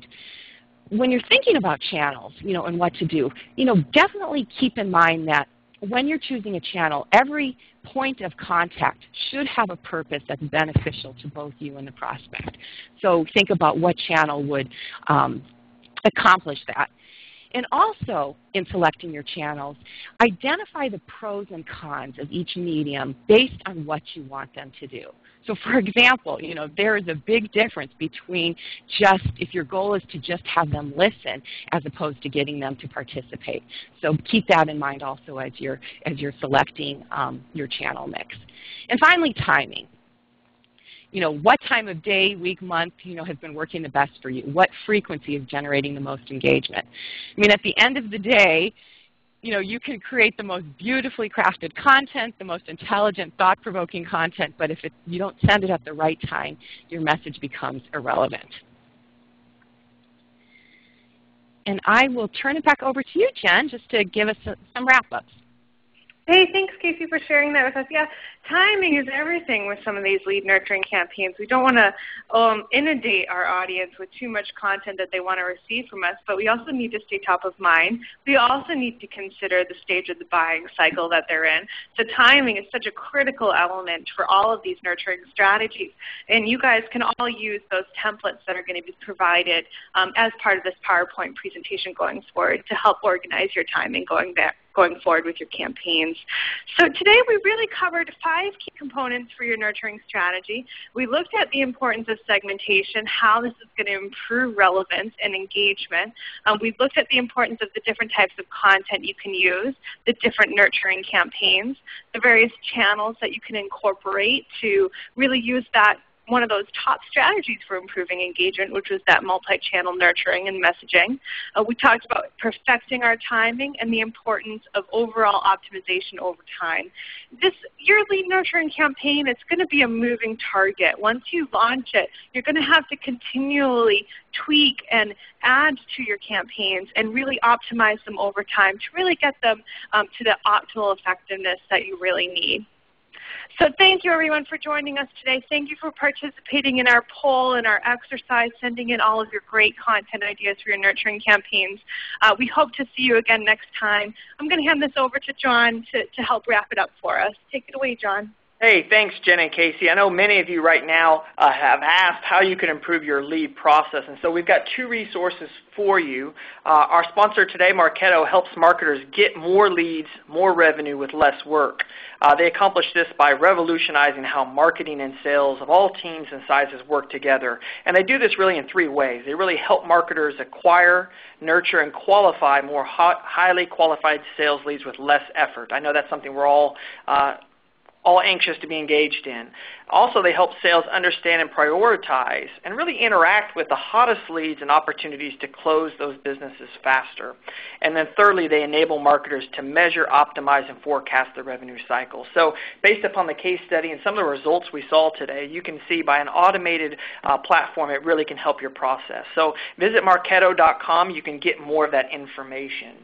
When you're thinking about channels, you know, and what to do, you know, definitely keep in mind that when you're choosing a channel, every point of contact should have a purpose that's beneficial to both you and the prospect. So think about what channel would accomplish that. And also, in selecting your channels, identify the pros and cons of each medium based on what you want them to do. So for example, you know, there is a big difference between just, if your goal is to just have them listen as opposed to getting them to participate. So keep that in mind also as you're selecting your channel mix. And finally, timing. what time of day, week, month, has been working the best for you? What frequency is generating the most engagement? I mean, at the end of the day, you can create the most beautifully crafted content, the most intelligent, thought-provoking content, but if you don't send it at the right time, your message becomes irrelevant. And I will turn it back over to you, Jen, just to give us some wrap-ups. Hey, thanks, Casey, for sharing that with us. Yeah, timing is everything with some of these lead nurturing campaigns. We don't want to inundate our audience with too much content that they want to receive from us, but we also need to stay top of mind. We also need to consider the stage of the buying cycle that they're in. So timing is such a critical element for all of these nurturing strategies. And you guys can all use those templates that are going to be provided as part of this PowerPoint presentation going forward to help organize your timing going forward with your campaigns. So today we really covered 5 key components for your nurturing strategy. We looked at the importance of segmentation, how this is going to improve relevance and engagement. We looked at the importance of the different types of content you can use, the different nurturing campaigns, the various channels that you can incorporate to really use that one of those top strategies for improving engagement, which was that multi-channel nurturing and messaging. We talked about perfecting our timing and the importance of overall optimization over time. Your lead nurturing campaign, it's going to be a moving target. Once you launch it, you're going to have to continually tweak and add to your campaigns and really optimize them over time to really get them to the optimal effectiveness that you really need. So thank you, everyone, for joining us today. Thank you for participating in our poll and our exercise, sending in all of your great content ideas for your nurturing campaigns. We hope to see you again next time. I'm going to hand this over to John to help wrap it up for us. Take it away, John. Hey, thanks, Jen and Casey. I know many of you right now have asked how you can improve your lead process, and so we've got 2 resources for you. Our sponsor today, Marketo, helps marketers get more leads, more revenue with less work. They accomplish this by revolutionizing how marketing and sales of all teams and sizes work together, and they do this really in 3 ways. They really help marketers acquire, nurture, and qualify more highly qualified sales leads with less effort. I know that's something we're all anxious to be engaged in. Also, they help sales understand and prioritize and really interact with the hottest leads and opportunities to close those businesses faster. And then thirdly, they enable marketers to measure, optimize, and forecast the revenue cycle. So based upon the case study and some of the results we saw today, you can see by an automated platform, it really can help your process. So visit Marketo.com. You can get more of that information.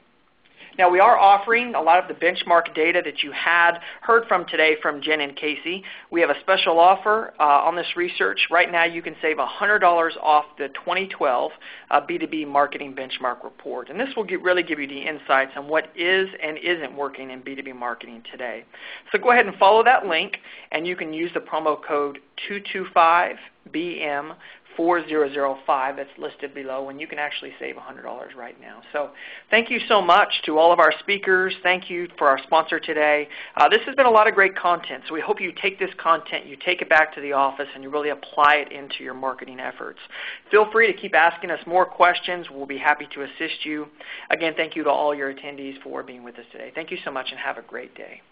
Now, we are offering a lot of the benchmark data that you had heard from today from Jen and Casey. We have a special offer on this research. Right now, you can save $100 off the 2012 B2B Marketing Benchmark Report. And this will really give you the insights on what is and isn't working in B2B marketing today. So go ahead and follow that link, and you can use the promo code 225BM 4005 that's listed below, and you can actually save $100 right now. So thank you so much to all of our speakers. Thank you for our sponsor today. This has been a lot of great content, so we hope you take this content, you take it back to the office, and you really apply it into your marketing efforts. Feel free to keep asking us more questions. We'll be happy to assist you. Again, thank you to all your attendees for being with us today. Thank you so much, and have a great day.